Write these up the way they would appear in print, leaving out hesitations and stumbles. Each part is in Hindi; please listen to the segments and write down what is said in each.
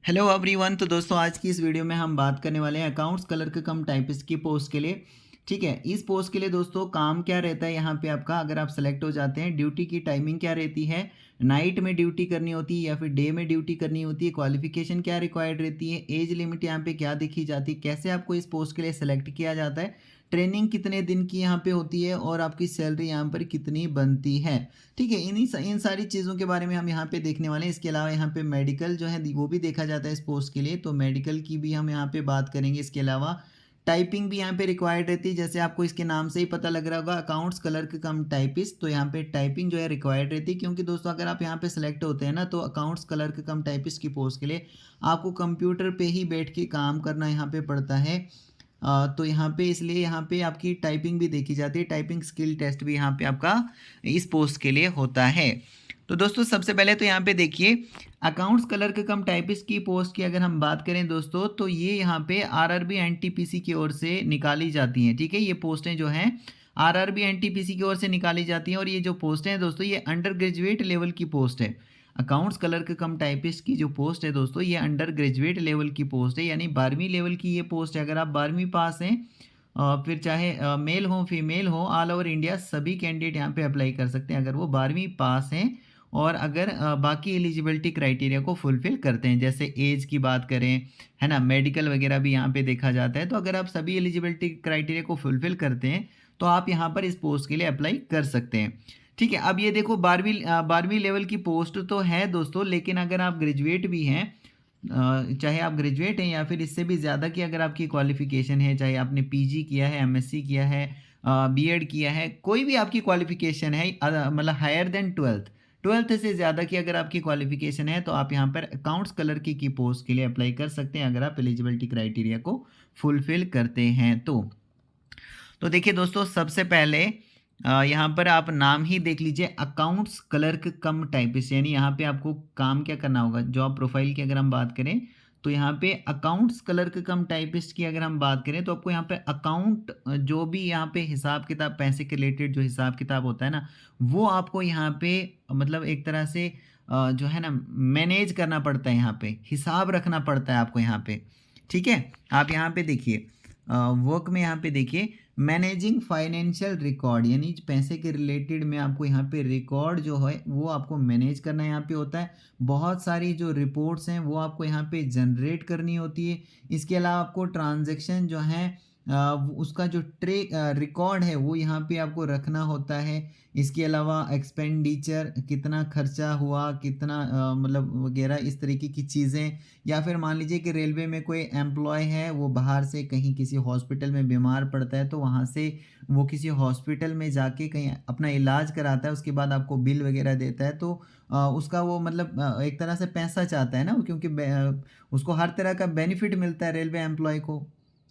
Hello everyone. तो दोस्तों आज की इस वीडियो में हम बात करने वाले हैं अकाउंट्स क्लर्क कम टाइपिस्ट की पोस्ट के लिए। ठीक है, इस पोस्ट के लिए दोस्तों काम क्या रहता है यहाँ पे आपका, अगर आप सेलेक्ट हो जाते हैं, ड्यूटी की टाइमिंग क्या रहती है, नाइट में ड्यूटी करनी होती है या फिर डे में ड्यूटी करनी होती है, क्वालिफिकेशन क्या रिक्वायर्ड रहती है, एज लिमिट यहाँ पे क्या देखी जाती है, कैसे आपको इस पोस्ट के लिए सेलेक्ट किया जाता है, ट्रेनिंग कितने दिन की यहाँ पे होती है और आपकी सैलरी यहाँ पर कितनी बनती है। ठीक है, इन सारी चीज़ों के बारे में हम यहाँ पे देखने वाले हैं। इसके अलावा यहाँ पे मेडिकल जो है वो भी देखा जाता है इस पोस्ट के लिए, तो मेडिकल की भी हम यहाँ पे बात करेंगे। इसके अलावा टाइपिंग भी यहाँ पे रिक्वायर्ड रहती है, जैसे आपको इसके नाम से ही पता लग रहा होगा अकाउंट्स क्लर्क कम टाइपिस्ट, तो यहाँ पे टाइपिंग जो है रिक्वायर्ड रहती है। क्योंकि दोस्तों अगर आप यहाँ पे सेलेक्ट होते हैं ना, तो अकाउंट्स क्लर्क कम टाइपिस्ट की पोस्ट के लिए आपको कंप्यूटर पे ही बैठ के काम करना यहाँ पे पड़ता है। तो यहाँ पे इसलिए यहाँ पे आपकी टाइपिंग भी देखी जाती है, टाइपिंग स्किल टेस्ट भी यहाँ पे आपका इस पोस्ट के लिए होता है। तो दोस्तों सबसे पहले तो यहाँ पे देखिए, अकाउंट्स क्लर्क कम टाइपिस्ट की पोस्ट की अगर हम बात करें दोस्तों, तो ये यहाँ पे आरआरबी एनटीपीसी की ओर से निकाली जाती हैं। ठीक है, ये पोस्टें जो हैं आरआरबी एनटीपीसी की ओर से निकाली जाती हैं, और ये जो पोस्टें हैं दोस्तों ये अंडर ग्रेजुएट लेवल की पोस्ट है। अकाउंट्स क्लर्क कम टाइपिस्ट की जो पोस्ट है दोस्तों ये अंडर ग्रेजुएट लेवल की पोस्ट है, यानी 12वीं लेवल की ये पोस्ट है। अगर आप 12वीं पास हैं, फिर चाहे मेल हो फीमेल हो, ऑल ओवर इंडिया सभी कैंडिडेट यहाँ पे अप्लाई कर सकते हैं अगर वो 12वीं पास हैं और अगर बाकी एलिजिबिलिटी क्राइटेरिया को फुलफिल करते हैं। जैसे एज की बात करें, है ना, मेडिकल वगैरह भी यहाँ पे देखा जाता है। तो अगर आप सभी एलिजिबिलिटी क्राइटेरिया को फुलफिल करते हैं तो आप यहाँ पर इस पोस्ट के लिए अप्लाई कर सकते हैं। ठीक है, अब ये देखो 12वीं लेवल की पोस्ट तो है दोस्तों, लेकिन अगर आप ग्रेजुएट भी हैं, चाहे आप ग्रेजुएट हैं या फिर इससे भी ज़्यादा की अगर आपकी क्वालिफिकेशन है, चाहे आपने पीजी किया है, एमएससी किया है, बीएड किया है, कोई भी आपकी क्वालिफिकेशन है, मतलब हायर देन ट्वेल्थ, ट्वेल्थ से ज़्यादा की अगर आपकी क्वालिफिकेशन है, तो आप यहाँ पर अकाउंट्स क्लर्क की पोस्ट के लिए अप्लाई कर सकते हैं अगर आप एलिजिबिलिटी क्राइटेरिया को फुलफिल करते हैं तो देखिए दोस्तों, सबसे पहले यहाँ पर आप नाम ही देख लीजिए, अकाउंट्स क्लर्क कम टाइपिस्ट, यानी यहाँ पे आपको काम क्या करना होगा। जॉब प्रोफाइल की अगर हम बात करें तो यहाँ पे अकाउंट्स क्लर्क कम टाइपिस्ट की अगर हम बात करें तो आपको यहाँ पे अकाउंट, जो भी यहाँ पे हिसाब किताब, पैसे के रिलेटेड जो हिसाब किताब होता है ना, वो आपको यहाँ पे मतलब एक तरह से जो है ना मैनेज करना पड़ता है, यहाँ पे हिसाब रखना पड़ता है आपको यहाँ पे। ठीक है, आप यहाँ पे देखिए वर्क में यहाँ पे देखिए मैनेजिंग फाइनेंशियल रिकॉर्ड, यानी पैसे के रिलेटेड में आपको यहाँ पे रिकॉर्ड जो है वो आपको मैनेज करना यहाँ पे होता है। बहुत सारी जो रिपोर्ट्स हैं वो आपको यहाँ पे जनरेट करनी होती है। इसके अलावा आपको ट्रांजैक्शन जो है उसका जो रिकॉर्ड है वो यहाँ पे आपको रखना होता है। इसके अलावा एक्सपेंडिचर, कितना खर्चा हुआ, कितना मतलब वगैरह इस तरीके की चीज़ें, या फिर मान लीजिए कि रेलवे में कोई एम्प्लॉय है, वो बाहर से कहीं किसी हॉस्पिटल में बीमार पड़ता है, तो वहाँ से वो किसी हॉस्पिटल में जाके कहीं अपना इलाज कराता है, उसके बाद आपको बिल वगैरह देता है, तो उसका वो मतलब एक तरह से पैसा चाहता है ना, क्योंकि उसको हर तरह का बेनिफिट मिलता है रेलवे एम्प्लॉय को,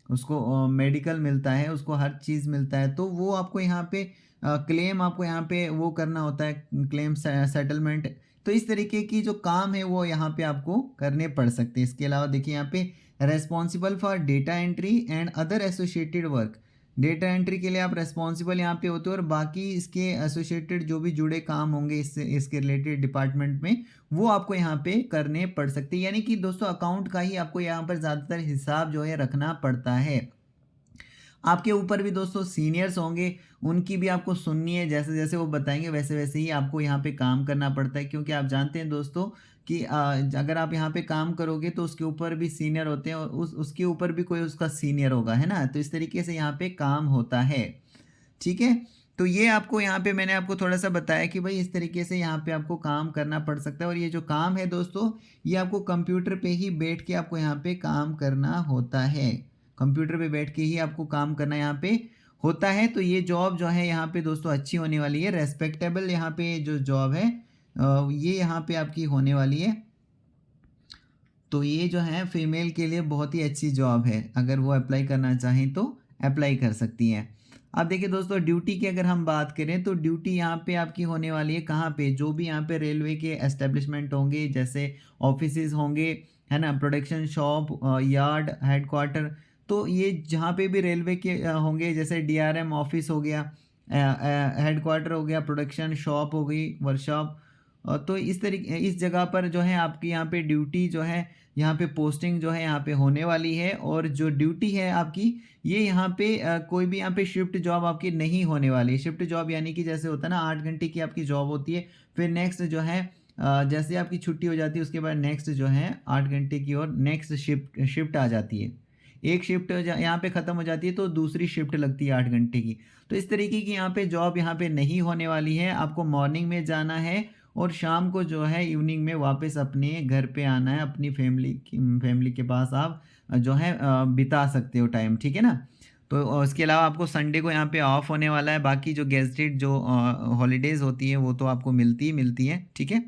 उसको मेडिकल मिलता है, उसको हर चीज़ मिलता है, तो वो आपको यहाँ पे क्लेम आपको यहाँ पे वो करना होता है, क्लेम सेटलमेंट। तो इस तरीके की जो काम है वो यहाँ पे आपको करने पड़ सकते हैं। इसके अलावा देखिए यहाँ पे responsible for data entry and other associated work, data entry के लिए आप रेस्पॉन्सिबल यहाँ पे होते हो, और बाकी इसके एसोसिएटेड जो भी जुड़े काम होंगे इसके रिलेटेड डिपार्टमेंट में, वो आपको यहाँ पे करने पड़ सकते हैं। यानी कि दोस्तों अकाउंट का ही आपको यहाँ पर ज़्यादातर हिसाब जो है रखना पड़ता है। आपके ऊपर भी दोस्तों सीनियर्स होंगे, उनकी भी आपको सुननी है, जैसे जैसे वो बताएंगे वैसे वैसे ही आपको यहाँ पे काम करना पड़ता है। क्योंकि आप जानते हैं दोस्तों कि अगर आप यहाँ पे काम करोगे तो उसके ऊपर भी सीनियर होते हैं, और उसके ऊपर भी कोई उसका सीनियर होगा, है ना, तो इस तरीके से यहाँ पे काम होता है। ठीक है, तो ये आपको यहाँ पे मैंने आपको थोड़ा सा बताया कि भाई इस तरीके से यहाँ पे आपको काम करना पड़ सकता है, और ये जो काम है दोस्तों ये आपको कंप्यूटर पे ही बैठ के आपको यहाँ पे काम करना होता है, कंप्यूटर पे बैठ के ही आपको काम करना यहाँ पे होता है। तो ये जॉब जो है यहाँ पे दोस्तों अच्छी होने वाली है, रेस्पेक्टेबल यहाँ पे जो जॉब है ये यहाँ पे आपकी होने वाली है। तो ये जो है फीमेल के लिए बहुत ही अच्छी जॉब है, अगर वो अप्लाई करना चाहें तो अप्लाई कर सकती हैं। अब देखिए दोस्तों, ड्यूटी की अगर हम बात करें तो ड्यूटी यहाँ पे आपकी होने वाली है कहाँ पे, जो भी यहाँ पे रेलवे के एस्टेब्लिशमेंट होंगे, जैसे ऑफिसेज होंगे, है ना, प्रोडक्शन शॉप, यार्ड, हेडक्वार्टर, तो ये जहाँ पे भी रेलवे के होंगे, जैसे डीआरएम ऑफिस हो गया, हेडक्वार्टर हो गया, प्रोडक्शन शॉप हो गई, वर्कशॉप, तो इस जगह पर जो है आपकी यहाँ पे ड्यूटी जो है, यहाँ पे पोस्टिंग जो है यहाँ पे होने वाली है। और जो ड्यूटी है आपकी, ये यहाँ पे कोई भी यहाँ पे शिफ्ट जॉब आपकी नहीं होने वाली। शिफ्ट जॉब यानी कि जैसे होता है ना 8 घंटे की आपकी जॉब होती है, फिर नेक्स्ट जो है जैसे आपकी छुट्टी हो जाती है उसके बाद नेक्स्ट जो है 8 घंटे की और नेक्स्ट शिफ्ट आ जाती है। एक शिफ्ट यहाँ पे ख़त्म हो जाती है तो दूसरी शिफ्ट लगती है 8 घंटे की। तो इस तरीके की यहाँ पे जॉब यहाँ पे नहीं होने वाली है। आपको मॉर्निंग में जाना है और शाम को जो है इवनिंग में वापस अपने घर पे आना है, अपनी फैमिली के पास आप जो है बिता सकते हो टाइम, ठीक है ना। तो इसके अलावा आपको संडे को यहाँ पे ऑफ होने वाला है। बाकी जो गेजेटेड जो हॉलीडेज़ होती हैं वो तो आपको मिलती हैं, ठीक है।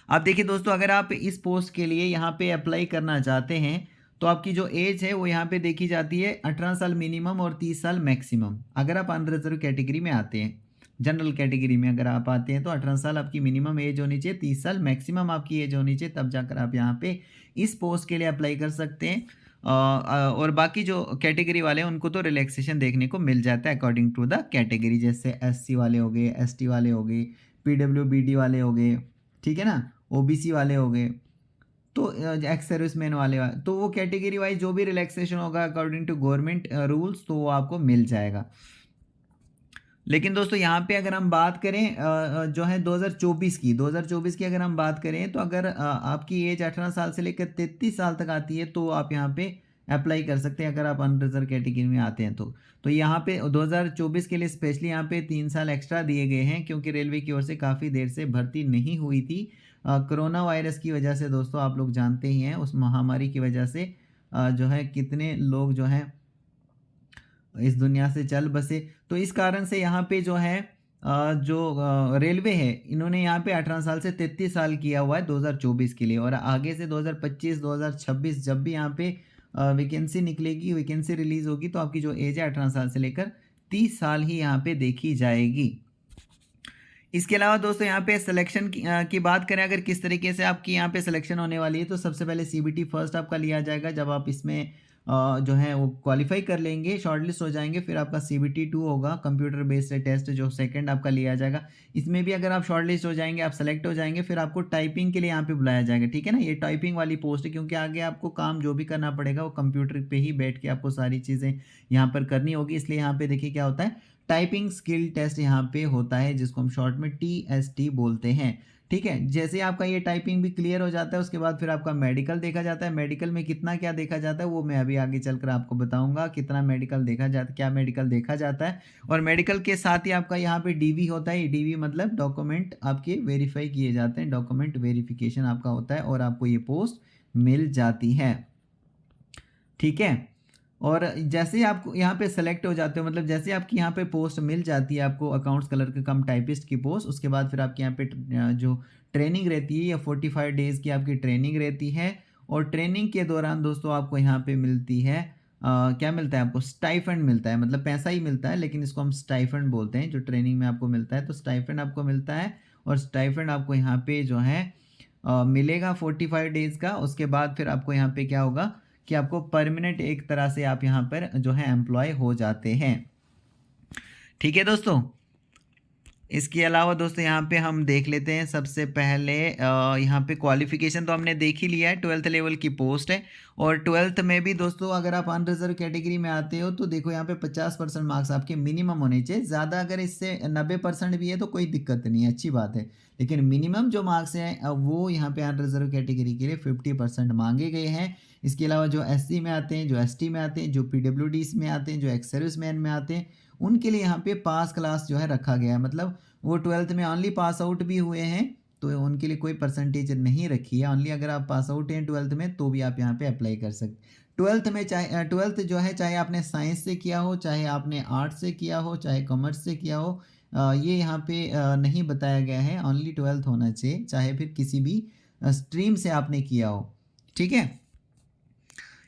अब देखिए दोस्तों, अगर आप इस पोस्ट के लिए यहाँ पे अप्लाई करना चाहते हैं तो आपकी जो एज है वो यहाँ पे देखी जाती है 18 साल मिनिमम और 30 साल मैक्सिमम। अगर आप अनरिजर्व कैटेगरी में आते हैं, जनरल कैटेगरी में अगर आप आते हैं तो 18 साल आपकी मिनिमम एज होनी चाहिए, 30 साल मैक्सिमम आपकी एज होनी चाहिए, तब जाकर आप यहाँ पे इस पोस्ट के लिए अप्लाई कर सकते हैं। और बाकी जो कैटेगरी वाले हैं उनको तो रिलैक्सेशन देखने को मिल जाता है अकॉर्डिंग टू द कैटेगरी। जैसे SC वाले हो गए, ST वाले हो गए, PWBD वाले हो गए, ठीक है ना, OBC वाले हो गए, तो एक्स सर्विसमैन वाले तो वो कैटेगरी वाइज जो भी रिलैक्सेशन होगा अकॉर्डिंग टू गवर्नमेंट रूल्स तो वो आपको मिल जाएगा। लेकिन दोस्तों यहाँ पे अगर हम बात करें जो है 2024 की अगर हम बात करें तो अगर आपकी एज 18 साल से लेकर 33 साल तक आती है तो आप यहाँ पे अप्लाई कर सकते हैं अगर आप अनरिजर्व कैटेगरी में आते हैं तो यहाँ पे 2024 के लिए स्पेशली यहाँ पे 3 साल एक्स्ट्रा दिए गए हैं क्योंकि रेलवे की ओर से काफ़ी देर से भर्ती नहीं हुई थी। कोरोना वायरस की वजह से दोस्तों आप लोग जानते ही हैं, उस महामारी की वजह से जो है कितने लोग जो हैं इस दुनिया से चल बसे। तो इस कारण से यहाँ पे जो है जो रेलवे है इन्होंने यहाँ पे 18 साल से 33 साल किया हुआ है 2024 के लिए। और आगे से 2025 2026 जब भी यहाँ पे वैकेंसी निकलेगी, वैकेंसी रिलीज़ होगी तो आपकी जो एज है 18 साल से लेकर 30 साल ही यहाँ पे देखी जाएगी। इसके अलावा दोस्तों यहाँ पे सिलेक्शन की बात करें, अगर किस तरीके से आपकी यहाँ पे सिलेक्शन होने वाली है तो सबसे पहले CBT फर्स्ट आपका लिया जाएगा। जब आप इसमें जो है वो क्वालिफाई कर लेंगे, शॉर्टलिस्ट हो जाएंगे, फिर आपका CBT 2 होगा, कंप्यूटर बेस्ड टेस्ट जो सेकंड आपका लिया जाएगा। इसमें भी अगर आप शॉर्टलिस्ट हो जाएंगे, आप सेलेक्ट हो जाएंगे, फिर आपको टाइपिंग के लिए यहाँ पे बुलाया जाएगा, ठीक है ना। ये टाइपिंग वाली पोस्ट है क्योंकि आगे आपको काम जो भी करना पड़ेगा वो कंप्यूटर पर ही बैठ के आपको सारी चीज़ें यहाँ पर करनी होगी। इसलिए यहाँ पे देखिए क्या होता है, टाइपिंग स्किल टेस्ट यहाँ पे होता है जिसको हम शॉर्ट में TST बोलते हैं, ठीक है। जैसे आपका ये टाइपिंग भी क्लियर हो जाता है उसके बाद फिर आपका मेडिकल देखा जाता है। मेडिकल में कितना क्या देखा जाता है वो मैं अभी आगे चलकर आपको बताऊंगा, कितना मेडिकल देखा जाता है, क्या मेडिकल देखा जाता है। और मेडिकल के साथ ही आपका यहाँ पे DV होता है। DV मतलब डॉक्यूमेंट आपके वेरीफाई किए जाते हैं, डॉक्यूमेंट वेरिफिकेशन आपका होता है और आपको ये पोस्ट मिल जाती है, ठीक है। और जैसे ही आप यहाँ पे सेलेक्ट हो जाते हो, मतलब जैसे आपकी यहाँ पे पोस्ट मिल जाती है आपको अकाउंट्स क्लर्क कम टाइपिस्ट की पोस्ट, उसके बाद फिर आपके यहाँ पे जो ट्रेनिंग रहती है या 45 डेज़ की आपकी ट्रेनिंग रहती है। और ट्रेनिंग के दौरान दोस्तों आपको यहाँ पे मिलती है क्या मिलता है आपको, स्टाइफंड मिलता है। मतलब पैसा ही मिलता है लेकिन इसको हम स्टाइफंड बोलते हैं। जो ट्रेनिंग में आपको मिलता है तो स्टाइफंड आपको मिलता है और स्टाइफंड आपको यहाँ पे जो है मिलेगा 45 डेज़ का। उसके बाद फिर आपको यहाँ पे क्या होगा कि आपको परमानेंट एक तरह से आप यहाँ पर जो है एम्प्लॉय हो जाते हैं, ठीक है दोस्तों। इसके अलावा दोस्तों यहाँ पे हम देख लेते हैं सबसे पहले यहाँ पे क्वालिफिकेशन तो हमने देख ही लिया है, 12th लेवल की पोस्ट है। और 12th में भी दोस्तों अगर आप अनरिजर्व कैटेगरी में आते हो तो देखो यहाँ पे 50% मार्क्स आपके मिनिमम होने चाहिए। ज़्यादा अगर इससे 90% भी है तो कोई दिक्कत नहीं है, अच्छी बात है। लेकिन मिनिमम जो मार्क्स हैं वो यहाँ पे अनरिजर्व कैटेगरी के लिए 50% मांगे गए हैं। इसके अलावा जो SC में आते हैं, जो ST में आते हैं, जो PWDs में आते हैं, जो एक्स सर्विसमैन में आते हैं, उनके लिए यहाँ पे पास क्लास जो है रखा गया है। मतलब वो 12th में ओनली पास आउट भी हुए हैं तो उनके लिए कोई परसेंटेज नहीं रखी है। ओनली अगर आप पास आउट हैं 12th में तो भी आप यहाँ पे अप्लाई कर सकते। 12th में चाहे 12th जो है चाहे आपने साइंस से किया हो, चाहे आपने आर्ट्स से किया हो, चाहे कॉमर्स से किया हो, ये यहाँ पे नहीं बताया गया है। ओनली 12th होना चाहिए, चाहे फिर किसी भी स्ट्रीम से आपने किया हो, ठीक है।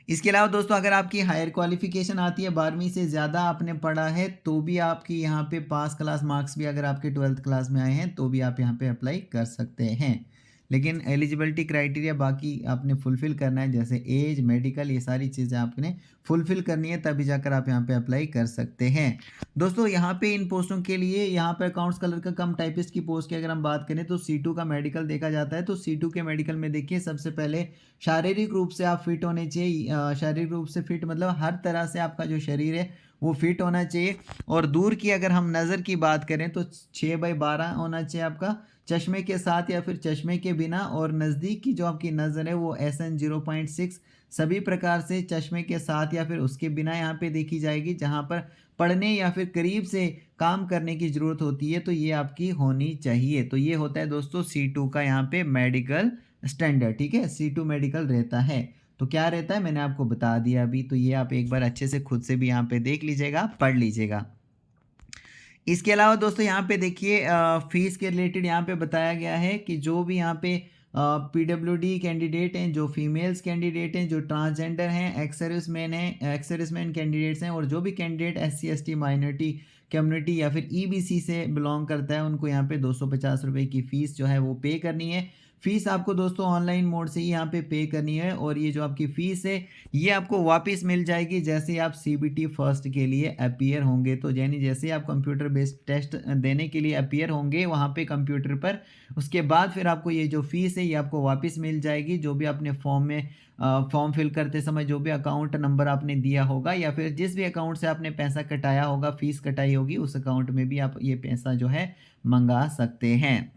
इसके अलावा दोस्तों अगर आपकी हायर क्वालिफिकेशन आती है, 12वीं से ज़्यादा आपने पढ़ा है तो भी आपकी यहाँ पे पास क्लास मार्क्स भी अगर आपके 12th क्लास में आए हैं तो भी आप यहाँ पे अप्लाई कर सकते हैं। लेकिन एलिजिबिलिटी क्राइटेरिया बाकी आपने फुलफ़िल करना है, जैसे एज, मेडिकल, ये सारी चीज़ें आपने फुलफ़िल करनी है, तभी जाकर आप यहाँ पे अप्लाई कर सकते हैं। दोस्तों यहाँ पे इन पोस्टों के लिए यहाँ पे अकाउंट्स क्लर्क का कम टाइपिस्ट की पोस्ट की अगर हम बात करें तो C2 का मेडिकल देखा जाता है। तो C2 के मेडिकल में देखिए सबसे पहले शारीरिक रूप से आप फिट होने चाहिए। शारीरिक रूप से फिट मतलब हर तरह से आपका जो शरीर है वो फिट होना चाहिए। और दूर की अगर हम नज़र की बात करें तो 6/12 होना चाहिए आपका, चश्मे के साथ या फिर चश्मे के बिना। और नज़दीक की जो आपकी नज़र है वो SN 0.6 सभी प्रकार से चश्मे के साथ या फिर उसके बिना यहाँ पे देखी जाएगी। जहाँ पर पढ़ने या फिर करीब से काम करने की ज़रूरत होती है तो ये आपकी होनी चाहिए। तो ये होता है दोस्तों C2 का यहाँ पे मेडिकल स्टैंडर्ड, ठीक है। C2 मेडिकल रहता है। तो क्या रहता है मैंने आपको बता दिया अभी, तो ये आप एक बार अच्छे से खुद से भी यहाँ पे देख लीजिएगा, पढ़ लीजिएगा। इसके अलावा दोस्तों यहाँ पे देखिए फीस के रिलेटेड यहाँ पे बताया गया है कि जो भी यहाँ पे PWD कैंडिडेट हैं, जो फीमेल्स कैंडिडेट हैं, जो ट्रांसजेंडर हैं, एक्स सर्विसमैन हैं, एक्स सर्विसमैन कैंडिडेट्स हैं, और जो भी candidate SC ST minority community या फिर EBC से बिलोंग करता है, उनको यहाँ पे 250 रुपये की फ़ीस जो है वो पे करनी है। फ़ीस आपको दोस्तों ऑनलाइन मोड से ही यहाँ पे करनी है। और ये जो आपकी फ़ीस है ये आपको वापस मिल जाएगी जैसे आप CBT फर्स्ट के लिए अपीयर होंगे। तो यानी जैसे आप कंप्यूटर बेस्ड टेस्ट देने के लिए अपीयर होंगे वहाँ पे कंप्यूटर पर, उसके बाद फिर आपको ये जो फ़ीस है ये आपको वापस मिल जाएगी। जो भी आपने फॉर्म में फॉर्म फिल करते समय जो भी अकाउंट नंबर आपने दिया होगा या फिर जिस भी अकाउंट से आपने पैसा कटाया होगा, फ़ीस कटाई होगी, उस अकाउंट में भी आप ये पैसा जो है मंगा सकते हैं।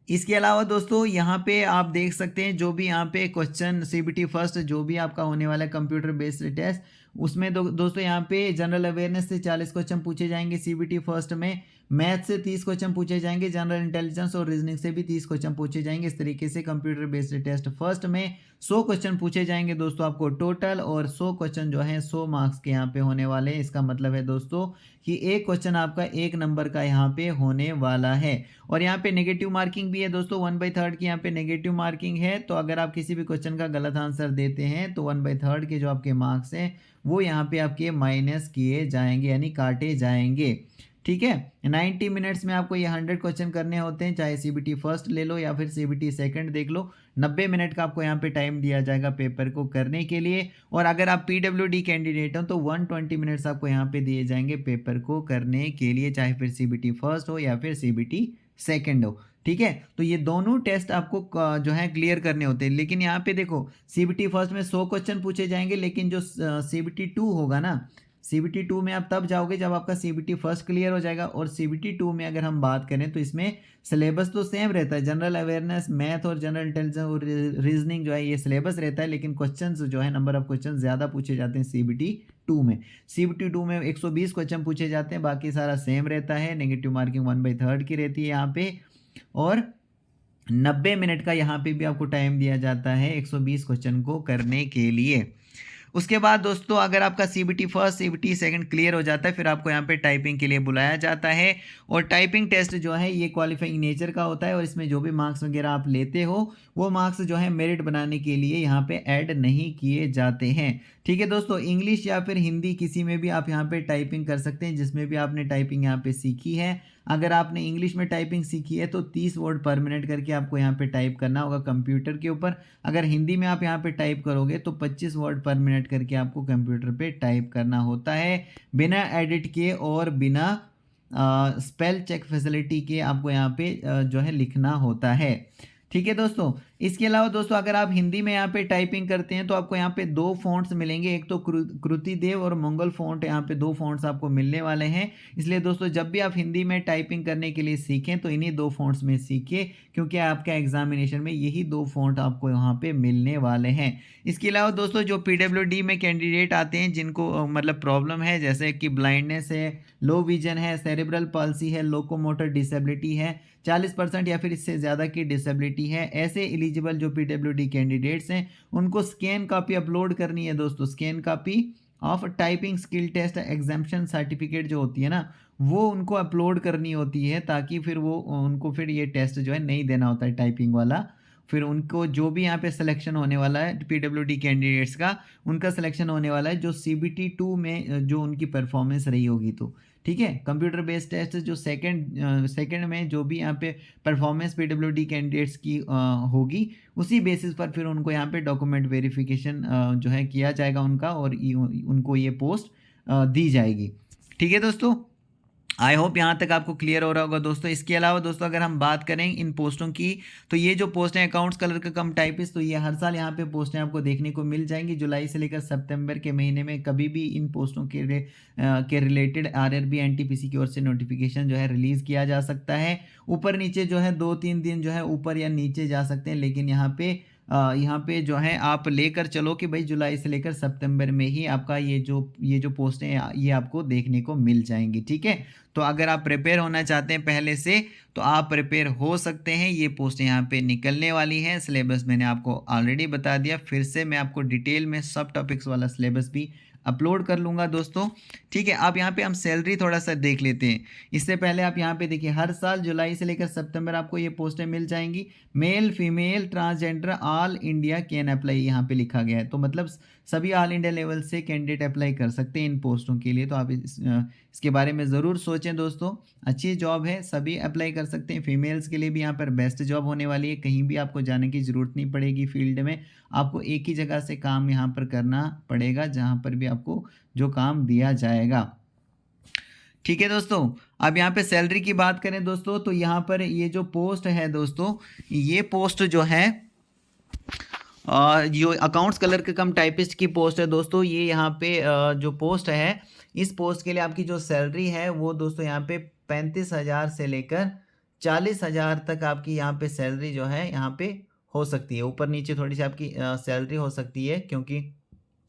इसके अलावा दोस्तों यहाँ पे आप देख सकते हैं जो भी यहाँ पे क्वेश्चन CBT फर्स्ट जो भी आपका होने वाला है कंप्यूटर बेस्ड टेस्ट, उसमें दोस्तों यहाँ पे जनरल अवेयरनेस से 40 क्वेश्चन पूछे जाएंगे CBT फर्स्ट में, मैथ से 30 क्वेश्चन पूछे जाएंगे, जनरल इंटेलिजेंस और रीजनिंग से भी 30 क्वेश्चन पूछे जाएंगे। इस तरीके से कंप्यूटर बेस्ड टेस्ट फर्स्ट में 100 क्वेश्चन पूछे जाएंगे दोस्तों आपको टोटल, और 100 क्वेश्चन जो है 100 मार्क्स के यहाँ पे होने वाले हैं। इसका मतलब है दोस्तों कि एक क्वेश्चन आपका 1 नंबर का यहाँ पे होने वाला है। और यहाँ पे नेगेटिव मार्किंग भी है दोस्तों, 1/3 की यहाँ पे नेगेटिव मार्किंग है। तो अगर आप किसी भी क्वेश्चन का गलत आंसर देते हैं तो 1/3 के जो आपके मार्क्स हैं वो यहाँ पे आपके माइनस किए जाएंगे, यानी काटे जाएंगे, ठीक है। 90 मिनट्स में आपको ये 100 क्वेश्चन करने होते हैं, चाहे CBT फर्स्ट ले लो या फिर CBT सेकंड देख लो। 90 मिनट का आपको यहाँ पे टाइम दिया जाएगा पेपर को करने के लिए। और अगर आप PWD कैंडिडेट हो तो 120 मिनट्स आपको यहाँ पे दिए जाएंगे पेपर को करने के लिए, चाहे फिर CBT फर्स्ट हो या फिर CBT सेकंड हो, ठीक है। तो ये दोनों टेस्ट आपको जो है क्लियर करने होते हैं। लेकिन यहाँ पे देखो CBT फर्स्ट में 100 क्वेश्चन पूछे जाएंगे, लेकिन जो CBT 2 होगा ना, CBT 2 में आप तब जाओगे जब आपका CBT फर्स्ट क्लियर हो जाएगा। और CBT 2 में अगर हम बात करें तो इसमें सिलेबस तो सेम रहता है, जनरल अवेयरनेस, मैथ और जनरल इंटेलिजेंस और रीजनिंग जो है ये सिलेबस रहता है, लेकिन क्वेश्चन जो है नंबर ऑफ क्वेश्चन ज़्यादा पूछे जाते हैं CBT 2 में। CBT 2 में 120 क्वेश्चन पूछे जाते हैं, बाकी सारा सेम रहता है। नेगेटिव मार्किंग 1/3 की रहती है यहाँ पे, और 90 मिनट का यहाँ पे भी आपको टाइम दिया जाता है 120 क्वेश्चन को करने के लिए। उसके बाद दोस्तों अगर आपका CBT first CBT second clear हो जाता है, फिर आपको यहाँ पे टाइपिंग के लिए बुलाया जाता है। और टाइपिंग टेस्ट जो है ये क्वालिफाइंग नेचर का होता है, और इसमें जो भी मार्क्स वगैरह आप लेते हो वो मार्क्स जो है मेरिट बनाने के लिए यहाँ पे ऐड नहीं किए जाते हैं, ठीक है दोस्तों। इंग्लिश या फिर हिंदी किसी में भी आप यहाँ पे टाइपिंग कर सकते हैं, जिसमें भी आपने टाइपिंग यहाँ पे सीखी है। अगर आपने इंग्लिश में टाइपिंग सीखी है तो 30 वर्ड पर मिनट करके आपको यहाँ पे टाइप करना होगा कंप्यूटर के ऊपर। अगर हिंदी में आप यहाँ पे टाइप करोगे तो 25 वर्ड पर मिनट करके आपको कंप्यूटर पे टाइप करना होता है, बिना एडिट के और बिना स्पेल चेक फैसिलिटी के आपको यहाँ पे जो है लिखना होता है, ठीक है दोस्तों। इसके अलावा दोस्तों अगर आप हिंदी में यहाँ पे टाइपिंग करते हैं तो आपको यहाँ पे 2 फ़ॉन्ट्स मिलेंगे, एक तो कृतिदेव और मंगल फ़ॉन्ट, यहाँ पे 2 फ़ॉन्ट्स आपको मिलने वाले हैं। इसलिए दोस्तों जब भी आप हिंदी में टाइपिंग करने के लिए सीखें तो इन्हीं 2 फ़ॉन्ट्स में सीखिए, क्योंकि आपका एग्जामिनेशन में यही 2 फ़ॉन्ट आपको यहाँ पे मिलने वाले हैं। इसके अलावा दोस्तों जो PWD में कैंडिडेट आते हैं जिनको मतलब प्रॉब्लम है, जैसे कि ब्लाइंडनेस है, लो विजन है, सेरेब्रल पॉल्सी है, लोकोमोटर डिसेबिलिटी है, 40% या फिर इससे ज़्यादा की डिसेबिलिटी है, ऐसे एलिजिबल जो PWD कैंडिडेट्स हैं उनको स्कैन कॉपी अपलोड करनी है दोस्तों। Scan copy of typing skill test exemption certificate जो होती है ना, वो उनको अपलोड करनी होती है, ताकि फिर वो उनको फिर ये टेस्ट जो है नहीं देना होता है टाइपिंग वाला। फिर उनको जो भी यहाँ पे सिलेक्शन होने वाला है पीडब्ल्यूडी कैंडिडेट्स का, उनका सिलेक्शन होने वाला है जो CBT 2 में जो उनकी परफॉर्मेंस रही होगी। तो ठीक है, कंप्यूटर बेस्ड टेस्ट जो सेकंड में जो भी यहाँ पे परफॉर्मेंस पीडब्ल्यूडी कैंडिडेट्स की होगी, उसी बेसिस पर फिर उनको यहाँ पे डॉक्यूमेंट वेरिफिकेशन जो है किया जाएगा उनका, और उनको ये पोस्ट दी जाएगी। ठीक है दोस्तों, आई होप यहाँ तक आपको क्लियर हो रहा होगा दोस्तों। इसके अलावा दोस्तों अगर हम बात करें इन पोस्टों की, तो ये जो पोस्ट है अकाउंट्स कलर का कम टाइपिस्ट, तो ये हर साल यहाँ पे पोस्टें आपको देखने को मिल जाएंगी। जुलाई से लेकर सितंबर के महीने में कभी भी इन पोस्टों के रिलेटेड RRB NTPC की ओर से नोटिफिकेशन जो है रिलीज़ किया जा सकता है। ऊपर नीचे जो है 2-3 दिन जो है ऊपर या नीचे जा सकते हैं, लेकिन यहाँ पे जो है आप लेकर चलो कि भाई जुलाई से लेकर सितंबर में ही आपका ये जो पोस्ट है ये आपको देखने को मिल जाएंगी। ठीक है, तो अगर आप प्रिपेयर होना चाहते हैं पहले से, तो आप प्रिपेयर हो सकते हैं। ये पोस्ट यहाँ पे निकलने वाली है। सिलेबस मैंने आपको ऑलरेडी बता दिया, फिर से मैं आपको डिटेल में सब टॉपिक्स वाला सिलेबस भी अपलोड कर लूँगा दोस्तों। ठीक है, अब यहाँ पे हम सैलरी थोड़ा सा देख लेते हैं। इससे पहले आप यहाँ पे देखिए, हर साल जुलाई से लेकर सितंबर आपको ये पोस्टें मिल जाएंगी। Male female transgender all India can apply यहाँ पे लिखा गया है, तो मतलब सभी ऑल इंडिया लेवल से कैंडिडेट अप्लाई कर सकते हैं इन पोस्टों के लिए। तो आप इसके बारे में ज़रूर सोचें दोस्तों, अच्छी जॉब है, सभी अप्लाई कर सकते हैं। फीमेल्स के लिए भी यहाँ पर बेस्ट जॉब होने वाली है, कहीं भी आपको जाने की ज़रूरत नहीं पड़ेगी फील्ड में। आपको एक ही जगह से काम यहाँ पर करना पड़ेगा, जहाँ पर भी आपको जो काम दिया जाएगा। ठीक है दोस्तों, अब यहाँ पे सैलरी की बात करें दोस्तों, तो यहाँ पर ये जो पोस्ट है दोस्तों, ये पोस्ट जो है जो अकाउंट्स कलर के कम टाइपिस्ट की पोस्ट है दोस्तों, ये यहाँ पे जो पोस्ट है, इस पोस्ट के लिए आपकी जो सैलरी है वो दोस्तों यहाँ पे 35,000 से लेकर 40,000 तक आपकी यहाँ पे सैलरी जो है यहाँ पे हो सकती है। ऊपर नीचे थोड़ी सी आपकी सैलरी हो सकती है, क्योंकि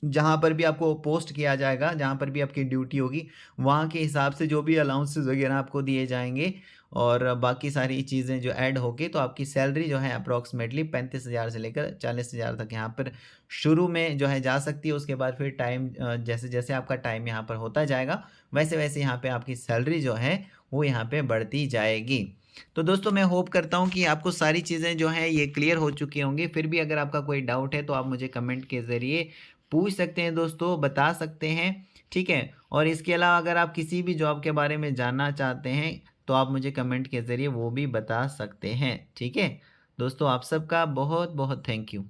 जहाँ पर भी आपको पोस्ट किया जाएगा, जहाँ पर भी आपकी ड्यूटी होगी, वहाँ के हिसाब से जो भी अलाउंसेस वगैरह आपको दिए जाएंगे और बाकी सारी चीज़ें जो ऐड होगी, तो आपकी सैलरी जो है अप्रॉक्सीमेटली 35,000 से लेकर 40,000 तक यहाँ पर शुरू में जो है जा सकती है। उसके बाद फिर टाइम जैसे जैसे आपका टाइम यहाँ पर होता जाएगा, वैसे वैसे यहाँ पे आपकी सैलरी जो है वो यहाँ पे बढ़ती जाएगी। तो दोस्तों मैं होप करता हूँ कि आपको सारी चीज़ें जो हैं ये क्लियर हो चुकी होंगी। फिर भी अगर आपका कोई डाउट है तो आप मुझे कमेंट के ज़रिए पूछ सकते हैं दोस्तों, बता सकते हैं। ठीक है, और इसके अलावा अगर आप किसी भी जॉब के बारे में जानना चाहते हैं तो आप मुझे कमेंट के ज़रिए वो भी बता सकते हैं। ठीक है दोस्तों, आप सबका बहुत बहुत थैंक यू।